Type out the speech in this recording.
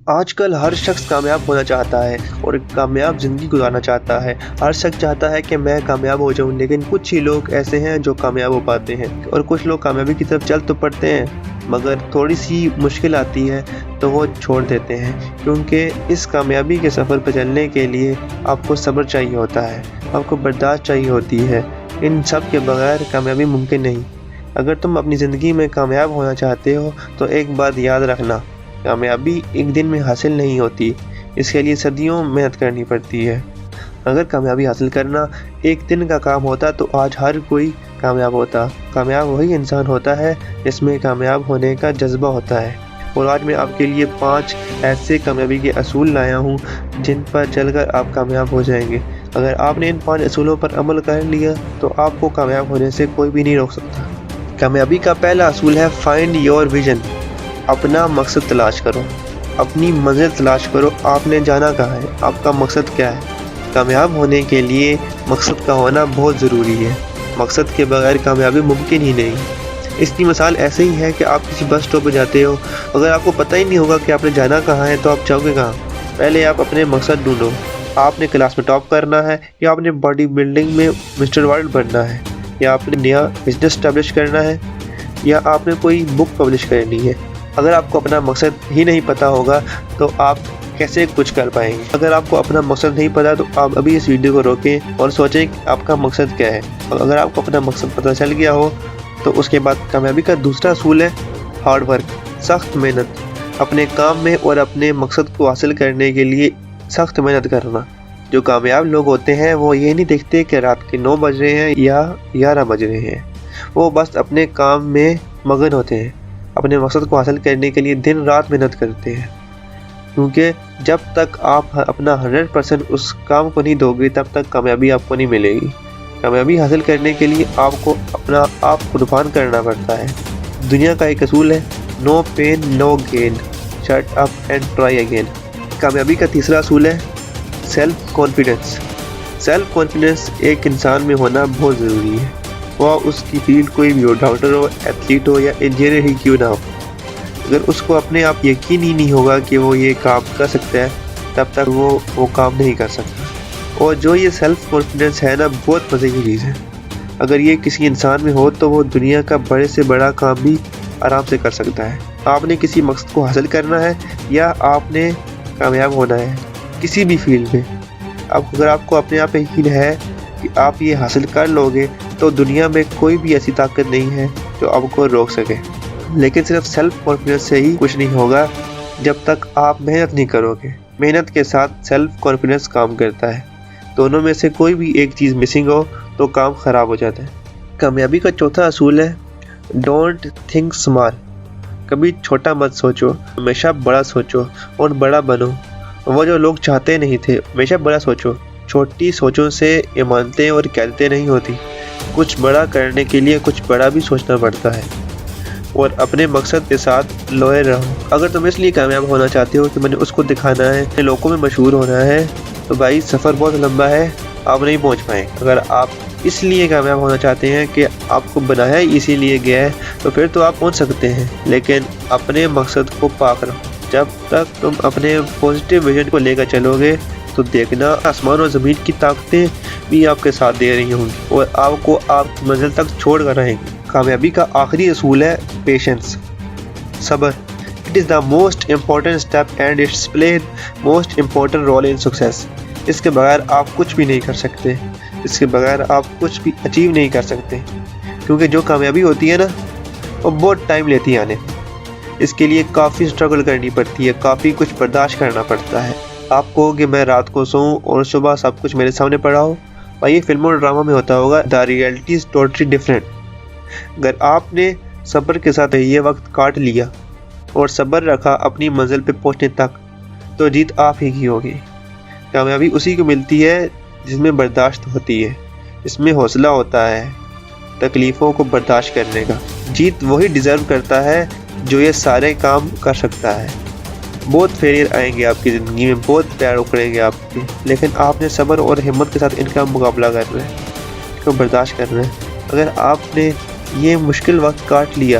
آج کل ہر شخص کامیاب ہونا چاہتا ہے اور ایک کامیاب زندگی گزارنا چاہتا ہے۔ ہر شخص چاہتا ہے کہ میں کامیاب ہو جاؤں، لیکن کچھ ہی لوگ ایسے ہیں جو کامیاب ہو پاتے ہیں، اور کچھ لوگ کامیابی کی طرف چل تو پڑتے ہیں مگر تھوڑی سی مشکل آتی ہے تو وہ چھوڑ دیتے ہیں، کیونکہ اس کامیابی کے سفر پہ چلنے کے لیے آپ کو صبر چاہیے ہوتا ہے، آپ کو برداشت چاہیے ہوتی ہے۔ ان سب کے بغیر کامیابی ممکن نہیں۔ اگر تم اپنی زندگی میں کامیاب ہونا چاہتے ہو تو ایک بات یاد رکھنا، کامیابی ایک دن میں حاصل نہیں ہوتی، اس کے لیے صدیوں محنت کرنی پڑتی ہے۔ اگر کامیابی حاصل کرنا ایک دن کا کام ہوتا تو آج ہر کوئی کامیاب ہوتا۔ کامیاب وہی انسان ہوتا ہے جس میں کامیاب ہونے کا جذبہ ہوتا ہے۔ اور آج میں آپ کے لیے 5 ایسے کامیابی کے اصول لایا ہوں جن پر چل کر آپ کامیاب ہو جائیں گے۔ اگر آپ نے ان 5 اصولوں پر عمل کر لیا تو آپ کو کامیاب ہونے سے کوئی بھی نہیں روک سکتا۔ کامیابی کا پہلا اصول ہے فائنڈ یور ویژن۔ اپنا مقصد تلاش کرو، اپنی منزل تلاش کرو۔ آپ نے جانا کہاں ہے، آپ کا مقصد کیا ہے؟ کامیاب ہونے کے لیے مقصد کا ہونا بہت ضروری ہے۔ مقصد کے بغیر کامیابی ممکن ہی نہیں۔ اس کی مثال ایسے ہی ہے کہ آپ کسی بس اسٹاپ پہ جاتے ہو، اگر آپ کو پتہ ہی نہیں ہوگا کہ آپ نے جانا کہاں ہے تو آپ جاؤ گے کہاں؟ پہلے آپ اپنے مقصد ڈھونڈو۔ آپ نے کلاس میں ٹاپ کرنا ہے، یا آپ نے باڈی بلڈنگ میں مسٹر ورلڈ بننا ہے، یا آپ نے نیا بزنس اسٹیبلش کرنا ہے، یا آپ نے کوئی بک پبلش کرنی ہے۔ اگر آپ کو اپنا مقصد ہی نہیں پتہ ہوگا تو آپ کیسے کچھ کر پائیں گے؟ اگر آپ کو اپنا مقصد نہیں پتہ تو آپ ابھی اس ویڈیو کو روکیں اور سوچیں کہ آپ کا مقصد کیا ہے۔ اور اگر آپ کو اپنا مقصد پتہ چل گیا ہو تو اس کے بعد کامیابی کا دوسرا اصول ہے ہارڈ ورک، سخت محنت۔ اپنے کام میں اور اپنے مقصد کو حاصل کرنے کے لیے سخت محنت کرنا۔ جو کامیاب لوگ ہوتے ہیں وہ یہ نہیں دیکھتے کہ رات کے 9 بج رہے ہیں یا 11 بج رہے ہیں، وہ بس اپنے کام میں مگن ہوتے ہیں، اپنے مقصد کو حاصل کرنے کے لیے دن رات محنت کرتے ہیں، کیونکہ جب تک آپ اپنا 100% اس کام کو نہیں دو گے تب تک کامیابی آپ کو نہیں ملے گی۔ کامیابی حاصل کرنے کے لیے آپ کو اپنا آپ قربان کرنا پڑتا ہے۔ دنیا کا ایک اصول ہے no pain no gain, shut up and try again. کامیابی کا تیسرا اصول ہے سیلف کانفیڈنس۔ سیلف کانفیڈنس ایک انسان میں ہونا بہت ضروری ہے، وہ اس کی فیلڈ کوئی بھی ہو، ڈاکٹر ہو، ایتھلیٹ ہو یا انجینئر ہی کیوں نہ ہو۔ اگر اس کو اپنے آپ یقین ہی نہیں ہوگا کہ وہ یہ کام کر سکتا ہے تب تک وہ کام نہیں کر سکتا۔ اور جو یہ سیلف کانفیڈنس ہے نا، بہت مزے کی چیز ہے۔ اگر یہ کسی انسان میں ہو تو وہ دنیا کا بڑے سے بڑا کام بھی آرام سے کر سکتا ہے۔ آپ نے کسی مقصد کو حاصل کرنا ہے یا آپ نے کامیاب ہونا ہے کسی بھی فیلڈ میں، اگر آپ کو اپنے آپ یقین ہے کہ آپ یہ حاصل کر لو گے تو دنیا میں کوئی بھی ایسی طاقت نہیں ہے جو آپ کو روک سکے۔ لیکن صرف سیلف کانفیڈنس سے ہی کچھ نہیں ہوگا جب تک آپ محنت نہیں کرو گے۔ محنت کے ساتھ سیلف کانفیڈنس کام کرتا ہے، دونوں میں سے کوئی بھی ایک چیز مسنگ ہو تو کام خراب ہو جاتا ہے۔ کامیابی کا چوتھا اصول ہے ڈونٹ تھنک اسمال۔ کبھی چھوٹا مت سوچو، ہمیشہ بڑا سوچو اور بڑا بنو۔ وہ جو لوگ چاہتے نہیں تھے، ہمیشہ بڑا سوچو۔ چھوٹی سوچوں سے ایمانتیں اور قیادتیں نہیں ہوتی، کچھ بڑا کرنے کے لیے کچھ بڑا بھی سوچنا پڑتا ہے، اور اپنے مقصد کے ساتھ لوئل رہو۔ اگر تم اس لیے کامیاب ہونا چاہتے ہو کہ میں نے اس کو دکھانا ہے، لوگوں میں مشہور ہونا ہے، تو بھائی سفر بہت لمبا ہے، آپ نہیں پہنچ پائیں۔ اگر آپ اس لیے کامیاب ہونا چاہتے ہیں کہ آپ کو بنایا اسی لیے گیا ہے تو پھر تو آپ پہنچ سکتے ہیں، لیکن اپنے مقصد کو پاک رکھو۔ جب تک تم اپنے پازیٹیو ویژن کو لے کر چلو گے تو دیکھنا آسمان اور زمین کی طاقتیں بھی آپ کے ساتھ دے رہی ہوں گی اور آپ کو آپ کی منزل تک چھوڑ کر رہیں گی۔ کامیابی کا آخری اصول ہے پیشنس، صبر۔ It is the most important step and its play most important role in success. اس کے بغیر آپ کچھ بھی نہیں کر سکتے، اس کے بغیر آپ کچھ بھی اچیو نہیں کر سکتے، کیونکہ جو کامیابی ہوتی ہے نا وہ بہت ٹائم لیتی ہے آنے۔ اس کے لیے کافی اسٹرگل کرنی پڑتی ہے، کافی کچھ برداشت کرنا پڑتا ہے۔ آپ کہو کہ میں رات کو سوؤں اور صبح سب کچھ میرے سامنے پڑا ہو، بھائی فلموں اور ڈرامہ میں ہوتا ہوگا، the reality is totally different. اگر آپ نے صبر کے ساتھ یہ وقت کاٹ لیا اور صبر رکھا اپنی منزل پہ پہنچنے تک تو جیت آپ ہی کی ہوگی۔ کامیابی اسی کو ملتی ہے جس میں برداشت ہوتی ہے، جس میں حوصلہ ہوتا ہے تکلیفوں کو برداشت کرنے کا۔ جیت وہی ڈیزرو کرتا ہے جو یہ سارے کام کر سکتا ہے۔ بہت فیلئر آئیں گے آپ کی زندگی میں، بہت پیر اکھڑیں گے آپ کے، لیکن آپ نے صبر اور ہمت کے ساتھ ان کا مقابلہ کرنا ہے، ان کو برداشت کرنا ہے۔ اگر آپ نے یہ مشکل وقت کاٹ لیا